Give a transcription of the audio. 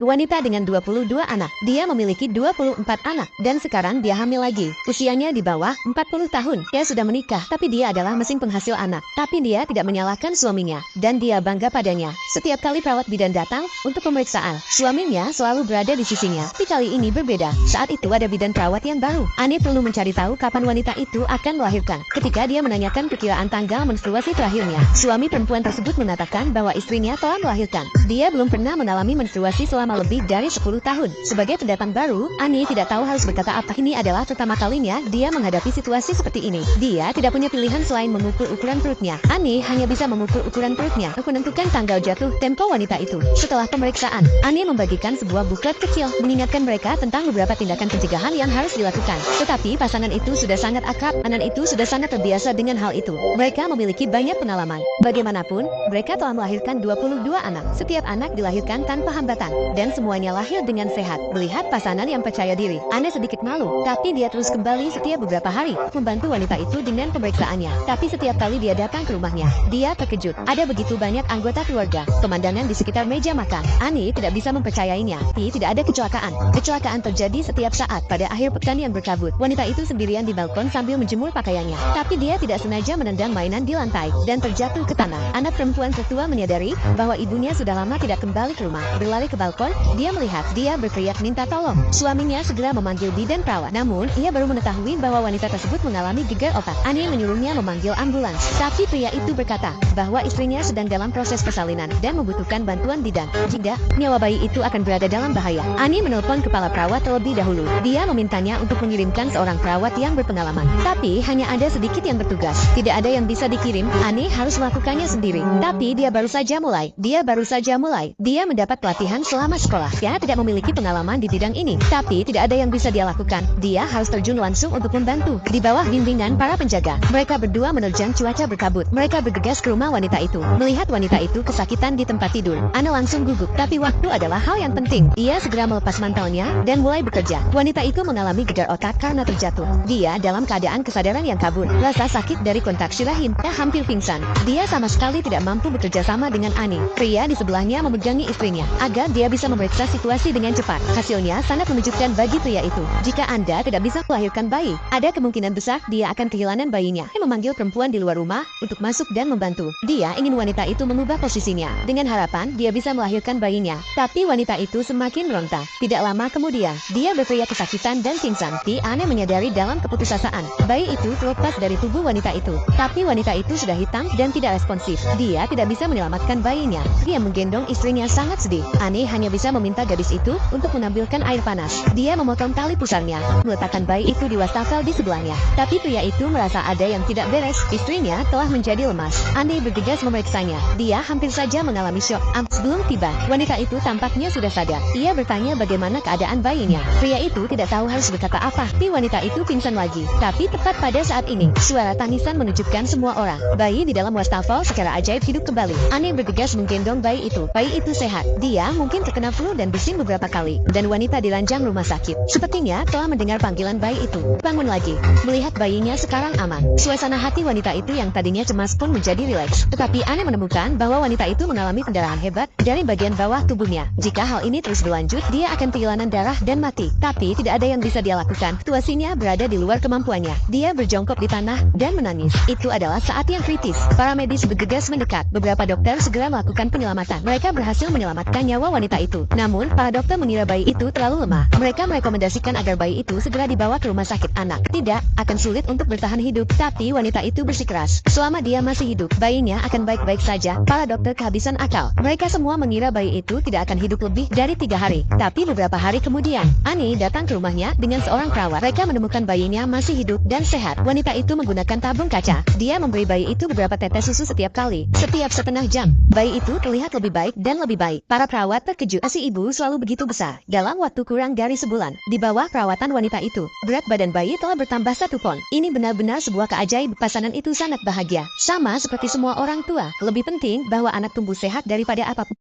wanita dengan 22 anak. Dia memiliki 24 anak, dan sekarang dia hamil lagi. Usianya di bawah 40 tahun. Dia sudah menikah, tapi dia adalah mesin penghasil anak. Tapi dia tidak menyalahkan suaminya, dan dia bangga padanya. Setiap kali perawat bidan datang untuk pemeriksaan, suaminya selalu berada di sisinya. Tapi kali ini berbeda. Saat itu ada bidan perawat yang baru. Ani perlu mencari tahu kapan wanita itu akan melahirkan. Ketika dia menanyakan perkiraan tanggal menstruasi terakhirnya, suami perempuan tersebut mengatakan bahwa istrinya telah melahirkan. Dia belum pernah mengalami menstruasi selama lebih dari 10 tahun. Sebagai pendatang baru, Ani tidak tahu harus berkata apa. Ini adalah pertama kalinya dia menghadapi situasi seperti ini. Dia tidak punya pilihan selain mengukur ukuran perutnya. Ani hanya bisa mengukur ukuran perutnya untuk menentukan tanggal jatuh tempo wanita itu. Setelah pemeriksaan, Ani membagikan sebuah buklet kecil, mengingatkan mereka tentang beberapa tindakan pencegahan yang harus dilakukan. Tetapi pasangan itu sudah sangat akrab, itu sudah sangat terbiasa dengan hal itu. Mereka memiliki banyak pengalaman. Bagaimanapun, mereka telah melahirkan 22 anak. Setiap anak dilahirkan tanpa hambatan, dan semuanya lahir dengan sehat. Melihat pasangan yang percaya diri, Ana sedikit malu, tapi dia terus kembali setiap beberapa hari membantu wanita itu dengan pemeriksaannya. Tapi setiap kali dia datang ke rumahnya, dia terkejut. Ada begitu banyak anggota keluarga. Pemandangan di sekitar meja makan. Ani tidak bisa mempercayainya. Tapi tidak ada kecelakaan. Kecelakaan terjadi setiap saat. Pada akhir pekan yang berkabut, wanita itu sendirian di balkon sambil menjemur pakaiannya. Tapi dia tidak sengaja menendang mainan di lantai dan terjatuh ke tanah. Anak perempuan tertua menyadari bahwa ibunya sudah lama tidak kembali ke rumah. Berlari ke balkon, dia melihat dia berteriak minta tolong. Suaminya segera memanggil bidan perawat. Namun, ia baru mengetahui bahwa wanita tersebut mengalami gegar otak. Ani menyuruhnya memanggil ambulans. Tapi pria itu berkata bahwa istrinya sedang dalam proses persalinan dan membutuhkan bantuan bidan. Jika nyawa bayi itu akan berada dalam bahaya. Ani menelpon kepala perawat terlebih dahulu. Dia memintanya untuk mengirimkan seorang perawat yang berpengalaman. Tapi hanya ada sedikit yang bertugas. Tidak ada yang bisa dikirim. Ani harus melakukannya sendiri. Tapi dia baru saja mulai. Dia mendapat pelatihan selama sekolah. Dia tidak memiliki pengalaman di bidang ini. Tapi tidak ada yang bisa dia lakukan. Dia harus terjun langsung untuk membantu. Di bawah bimbingan para penjaga, mereka berdua menerjang cuaca berkabut. Mereka bergegas ke rumah wanita itu. Melihat wanita itu kesakitan di tempat tidur, Ana langsung gugup. Tapi waktu adalah hal yang penting. Ia segera melepas mantelnya dan mulai bekerja. Wanita itu mengalami gegar otak karena terjatuh. Dia dalam keadaan kesadaran yang kabur. Rasa sakit dari kontraksi rahim. Dia hampir pingsan. Dia sama sekali tidak mampu bekerja sama dengan Ani. Pria di sebelahnya memegangi istrinya agar dia bisa memeriksa situasi dengan cepat. Hasilnya sangat menunjukkan bagi pria itu. Jika Anda tidak bisa melahirkan bayi, ada kemungkinan besar dia akan kehilangan bayinya. Dia memanggil perempuan di luar rumah untuk masuk dan membantu. Dia ingin wanita itu mengubah posisinya dengan harapan dia bisa melahirkan bayinya. Tapi wanita itu semakin meronta. Tidak lama kemudian, dia berteriak kesakitan dan pingsan. Ana menyadari dalam keputusasaan, bayi itu terlepas dari tubuh wanita itu. Tapi wanita itu sudah hitam dan tidak responsif. Dia tidak bisa menyelamatkan bayinya. Dia menggendong istrinya sangat sedih. Ani hanya bisa meminta gadis itu untuk menampilkan air panas. Dia memotong tali pusarnya, meletakkan bayi itu di wastafel di sebelahnya. Tapi pria itu merasa ada yang tidak beres. Istrinya telah menjadi lemas. Ani bergegas memeriksanya. Dia hampir saja mengalami syok. Sebelum tiba, wanita itu tampaknya sudah sadar. Ia bertanya bagaimana keadaan bayinya. Pria itu tidak tahu harus berkata apa. Tapi wanita itu pingsan lagi. Tapi tepat pada saat ini, suara tangisan menunjukkan semua orang. Bayi di dalam wastafel secara ajaib hidup kembali. Ani bergegas menggendong bayi itu. Bayi itu sehat. Dia mungkin terkena flu dan bersin beberapa kali. Dan wanita di ranjang rumah sakit sepertinya telah mendengar panggilan bayi itu. Bangun lagi. Melihat bayinya sekarang aman. Suasana hati wanita itu yang tadinya cemas pun menjadi rileks. Tetapi Ani menemukan bahwa wanita itu mengalami pendarahan hebat dari bagian bawah tubuhnya. Jika hal ini terus berlanjut, dia akan kehilangan darah dan mati. Tapi tidak ada yang bisa dia lakukan. Situasinya berada di luar kemampuannya. Dia berjongkok di tanah dan menangis. Itu adalah saat yang kritis. Para medis bergegas mendekat. Beberapa dokter segera melakukan penyelamatan. Mereka berhasil menyelamatkan nyawa wanita itu. Namun, para dokter mengira bayi itu terlalu lemah. Mereka merekomendasikan agar bayi itu segera dibawa ke rumah sakit anak. Tidak akan sulit untuk bertahan hidup. Tapi wanita itu bersikeras. Selama dia masih hidup, bayinya akan baik-baik saja. Para dokter kehabisan akal. Mereka semua mengira bayi itu tidak akan hidup lebih dari 3 hari. Tapi beberapa hari kemudian, Ani datang ke rumahnya dengan seorang perawat. Mereka menemukan bayinya masih hidup dan sehat. Wanita itu menggunakan tabung kaca. Dia memberi bayi itu beberapa tetes susu setiap kali. Setiap setengah jam, bayi itu terlihat lebih baik dan lebih baik. Para perawat terkejut. Si ibu selalu begitu besar. Dalam waktu kurang dari sebulan, di bawah perawatan wanita itu, berat badan bayi telah bertambah 1 pon. Ini benar-benar sebuah keajaiban. Pasangan itu sangat bahagia. Sama seperti semua orang tua. Lebih penting bahwa anak tumbuh sehat daripada apapun.